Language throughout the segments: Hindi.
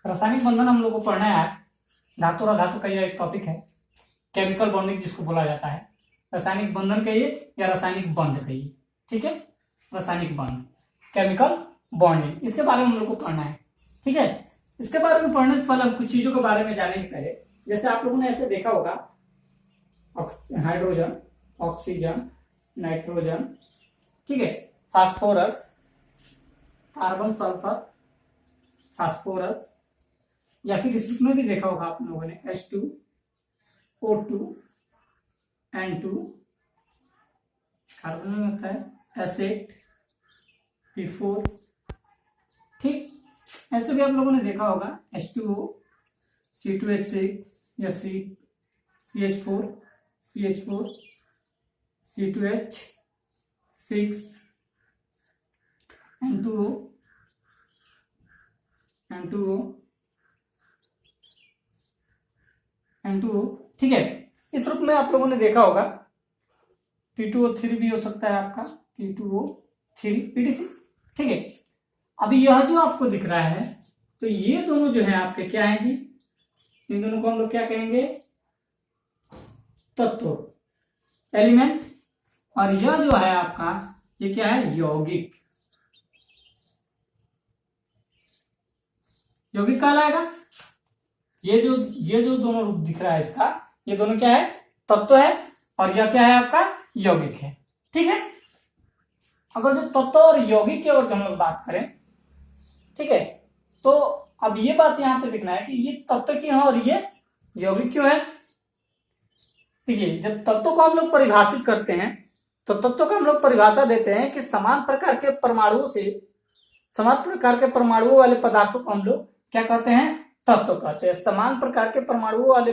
रासायनिक बंधन हम लोग को पढ़ना है। धातु और अधातु का यह एक टॉपिक है, केमिकल बॉन्डिंग जिसको बोला जाता है। रासायनिक बंधन कहिए या रासायनिक बंध कहिए, ठीक है, रासायनिक बंध, केमिकल बॉन्डिंग, इसके बारे में हम लोग को पढ़ना है, ठीक है। इसके बारे में पढ़ने से पहले हम कुछ चीजों के बारे में जाने के पहले, जैसे आप लोगों ने ऐसे देखा होगा, हाइड्रोजन, ऑक्सीजन, नाइट्रोजन, ठीक है, फास्फोरस, कार्बन सल्फर, फास्फोरस, या फिर इसमें भी देखा होगा आप लोगों ने H2, O2, N2, कार्बन में होता है H8, P4, ठीक, ऐसे भी आप लोगों ने देखा होगा H2O, C2H6 या CH4, C2H6, N2O, ठीक है। इस रूप में आप लोगों ने देखा होगा P2O3 भी हो सकता है आपका, P2O3, PDC, ठीक है। अभी यह जो आपको दिख रहा है, तो ये दोनों जो है आपके क्या है जी, इन दोनों को हम लोग क्या कहेंगे, तत्व, एलिमेंट, और यह जो है आपका ये क्या है, यौगिक, यौगिक कहलाएगा। ये जो दोनों रूप दिख रहा है इसका, ये दोनों क्या है, तत्व है, और यह क्या है आपका, यौगिक है, ठीक है। अगर जो तत्व और यौगिक की ओर हम लोग बात करें, ठीक है, तो अब ये बात यहां पे दिखना है कि ये तत्व क्यों है और ये यौगिक क्यों है। देखिए, जब तत्व को हम लोग परिभाषित करते हैं तो तत्व को हम लोग परिभाषा देते हैं कि समान प्रकार के परमाणुओं वाले पदार्थों को हम लोग क्या कहते हैं, तत्व कहते हैं। समान प्रकार के परमाणुओं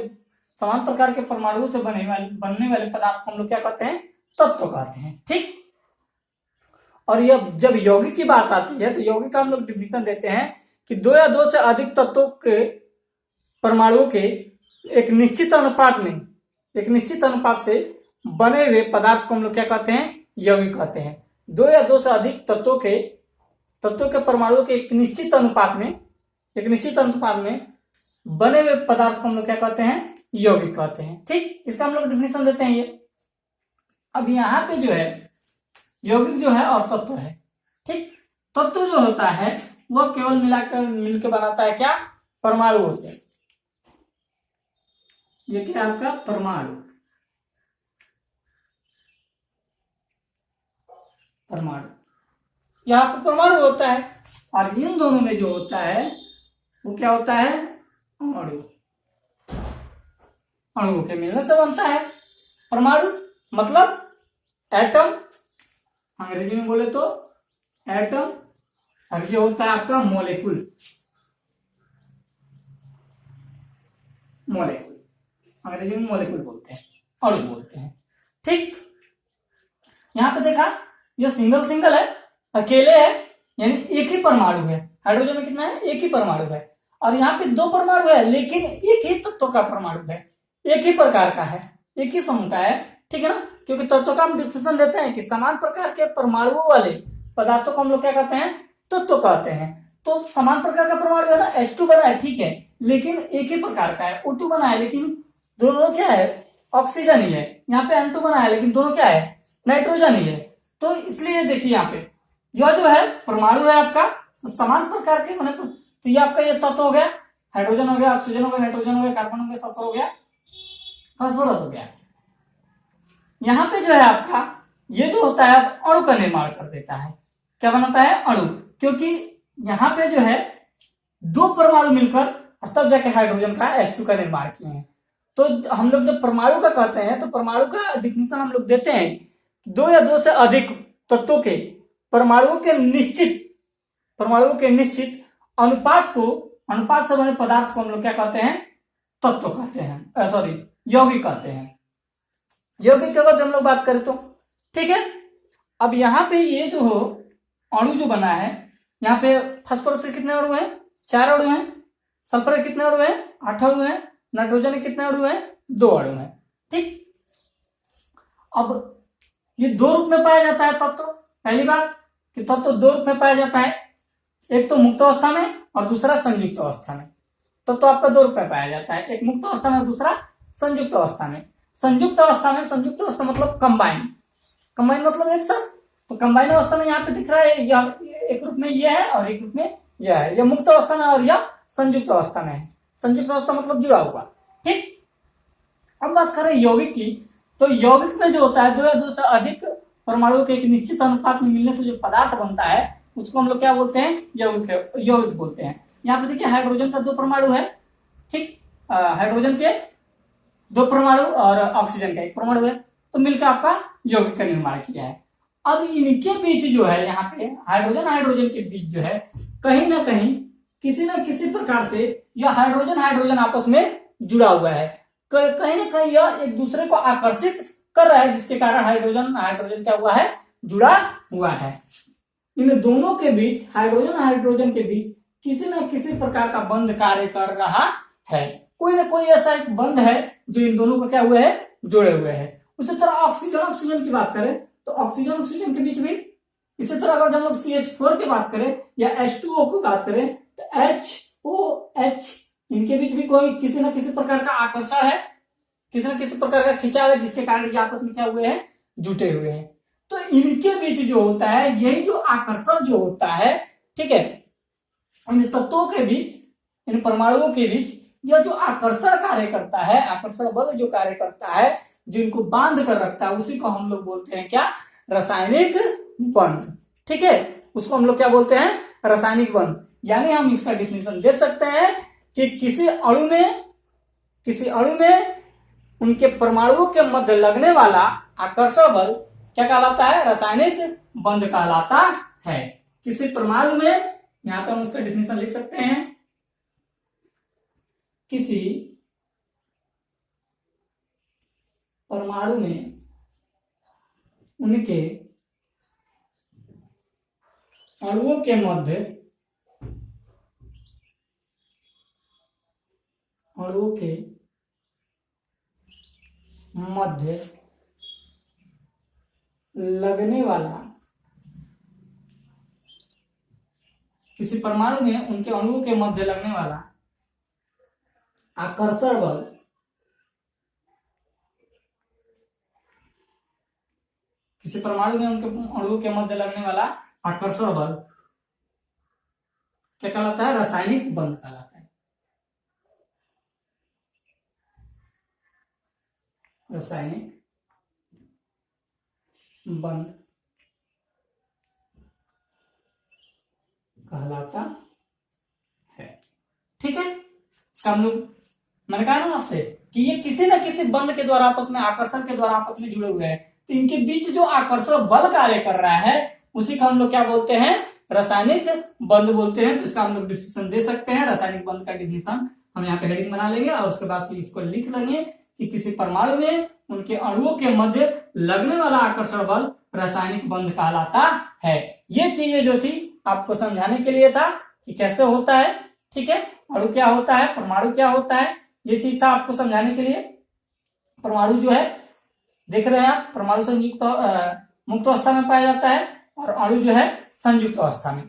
से बनने वाले पदार्थ को हम लोग क्या कहते हैं, तत्व कहते हैं, ठीक। और यह जब यौगिक की बात आती है तो यौगिक का हम लोग डिफिनेशन देते हैं कि दो या दो से अधिक तत्वों के परमाणुओं के एक निश्चित अनुपात से बने हुए पदार्थ को हम लोग क्या कहते हैं, यौगिक कहते हैं। दो या दो से अधिक तत्वों के परमाणुओं के एक निश्चित अनुपात में बने हुए पदार्थ को हम लोग क्या कहते हैं, यौगिक कहते हैं, ठीक। इसका हम लोग डिफिनेशन देते हैं ये। अब यहाँ पे जो है यौगिक जो है और तत्व है, ठीक। तत्व जो होता है वह केवल मिलकर बनाता है क्या, परमाणुओं से। ये क्या आपका परमाणु, यहाँ पर परमाणु होता है, और इन दोनों में जो होता है वो क्या होता है, अणु के मिलने से बनता है परमाणु, मतलब एटम, अंग्रेजी में बोले तो एटम, और ये होता है आपका मॉलिक्यूल, अंग्रेजी में मॉलिक्यूल बोलते हैं, अणु बोलते हैं, ठीक। यहां पे देखा, ये सिंगल है, अकेले है, यानी एक ही परमाणु है। हाइड्रोजन में कितना है, एक ही परमाणु है, और यहाँ पे दो परमाणु है लेकिन एक ही तत्व का परमाणु है, एक ही प्रकार का है, एक ही समूह का है, ठीक है ना। क्योंकि तत्व का हम डिफिनेशन देते हैं कि समान प्रकार के परमाणुओं वाले पदार्थों को हम लोग क्या कहते हैं, तत्व कहते हैं। तो समान प्रकार का परमाणु है ना, H2 बना है, ठीक है, लेकिन एक ही प्रकार का है। O2 बना है लेकिन दोनों क्या है, ऑक्सीजन ही है। यहाँ पे N2 बना है लेकिन दोनों क्या है, नाइट्रोजन ही है। तो इसलिए देखिए यहाँ पे यह जो है परमाणु है आपका, तो समान प्रकार के, तो ये आपका ये तत्व हो गया, हाइड्रोजन हो गया, ऑक्सीजन हो गया, नाइट्रोजन हो गया, कार्बन हो गया, सल्फर हो गया, फास्फोरस हो गया। यहाँ पे जो है आपका ये जो होता है अणु का निर्माण कर देता है। क्या बनाता है, अणु, क्योंकि यहाँ पे जो है दो परमाणु मिलकर और तब जाके हाइड्रोजन का H2 का निर्माण किए हैं। तो हम लोग जब परमाणु का कहते हैं तो परमाणु का डिफिनेशन हम लोग देते हैं, दो या दो से अधिक तत्वों के परमाणुओं के निश्चित अनुपात से बने पदार्थ को हम लोग क्या कहते हैं, तत्व कहते हैं, सॉरी यौगिक कहते हैं। यौगिक की अगर हम लोग बात करें तो ठीक है। अब यहाँ पे ये जो हो अणु जो बना है, यहाँ पे फास्फोरस के कितने अणु हैं, 4 अणु हैं, सल्फर के कितने अणु हैं, 8 अणु हैं, नाइट्रोजन के कितने अणु हैं, 2 अणु हैं, ठीक। अब ये 2 रूप में पाया जाता है तत्व। पहली बात कि तत्व 2 रूप में पाया जाता है, एक तो मुक्त अवस्था में और दूसरा संयुक्त अवस्था में। तो आपका 2 रुपए पाया जाता है, एक मुक्त अवस्था में, दूसरा संयुक्त अवस्था में। संयुक्त अवस्था मतलब कंबाइन मतलब एक साथ। तो कंबाइन अवस्था में यहाँ पे दिख रहा है, यह एक रूप में ये है और एक रूप में यह है, यह मुक्त अवस्था में और यह संयुक्त अवस्था में है। संयुक्त अवस्था मतलब जुड़ा हुआ। ठीक, अब बात करें यौगिक की, तो यौगिक में जो होता है 2 या 2 से अधिक परमाणुओं के एक निश्चित अनुपात में मिलने से जो पदार्थ बनता है उसको हम लोग क्या बोलते हैं, यौगिक बोलते हैं। यहाँ पे देखिए हाइड्रोजन का 2 परमाणु है। ठीक, हाइड्रोजन के 2 परमाणु और ऑक्सीजन का 1 परमाणु है, तो मिलकर आपका यौगिक का निर्माण किया है। अब इनके बीच जो है, यहाँ पे हाइड्रोजन के बीच जो है, कहीं ना कहीं किसी न किसी प्रकार से यह हाइड्रोजन आपस में जुड़ा हुआ है। कहीं ना कहीं यह एक दूसरे को आकर्षित कर रहा है, जिसके कारण हाइड्रोजन क्या हुआ है, जुड़ा हुआ है। इन दोनों के बीच, हाइड्रोजन के बीच किसी न किसी प्रकार का बंध कार्य कर रहा है। कोई ना कोई ऐसा एक बंध है जो इन दोनों को क्या हुए है, जोड़े हुए है। उसी तरह ऑक्सीजन की बात करें तो ऑक्सीजन के बीच भी, इसी तरह अगर हम लोग CH4 की बात करें या H2O की बात करें तो HOH, इनके बीच भी कोई किसी न किसी प्रकार का आकर्षण है, किसी न किसी प्रकार का खिंचाव है, जिसके कारण ये आपस में क्या हुए हैं, जुटे हुए हैं। तो इनके बीच जो होता है, यही जो आकर्षण जो होता है, ठीक है, इन तत्वों के बीच, इन परमाणुओं के बीच यह जो आकर्षण कार्य करता है, आकर्षण बल जो कार्य करता है, जो इनको बांध कर रखता है, उसी को हम लोग बोलते हैं क्या, रासायनिक बंध। ठीक है, उसको हम लोग क्या बोलते हैं, रासायनिक बंध। यानी हम इसका डिफिनेशन दे सकते हैं कि किसी अणु में उनके परमाणुओं के मध्य लगने वाला आकर्षण बल क्या कहलाता है, रासायनिक बंध कहलाता है। किसी परमाणु में, यहां पे हम उसका डिफिनेशन लिख सकते हैं, किसी परमाणु में उनके अणुओं के मध्य लगने वाला, किसी परमाणु में उनके अणुओं के मध्य लगने वाला आकर्षण बल किसी परमाणु में उनके अणुओं के मध्य लगने वाला आकर्षण बल क्या कहलाता है, रासायनिक बंध कहलाता है। रासायनिक बंध कहलाता है। ठीक है, इसका हम लोग, मैंने कहा ना आपसे कि ये किसी न किसी बंध के द्वारा आपस में, आकर्षण के द्वारा आपस में जुड़े हुए हैं। तो इनके बीच जो आकर्षण बल कार्य कर रहा है, उसी का हम लोग क्या बोलते हैं, रासायनिक बंध बोलते हैं। तो इसका हम लोग डिफिनेशन दे सकते हैं। रासायनिक बंध का डिफिनेशन हम यहाँ पे हेडिंग बना लेंगे और उसके बाद से इसको लिख लेंगे कि किसी परमाणु में उनके अणुओं के मध्य लगने वाला आकर्षण बल रासायनिक बंध कहलाता है। ये चीजें जो थी आपको समझाने के लिए था कि कैसे होता है। ठीक है, अणु क्या होता है, परमाणु क्या होता है, ये चीज था आपको समझाने के लिए। परमाणु जो है देख रहे हैं आप, परमाणु संयुक्त मुक्त अवस्था में पाया जाता है और अणु जो है संयुक्त अवस्था में।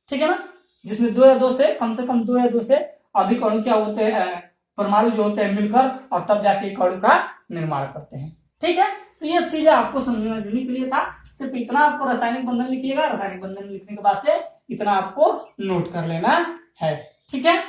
ठीक है ना, जिसमें 2 या 2 से कम 2 या 2 से अधिक अणु क्या होते हैं, परमाणु जो होते हैं मिलकर और तब जाके एक अणु का निर्माण करते हैं। ठीक है, तो ये चीजें आपको समझने के लिए था। सिर्फ इतना आपको रासायनिक बंधन लिखिएगा, रासायनिक बंधन लिखने के बाद से इतना आपको नोट कर लेना है। ठीक है।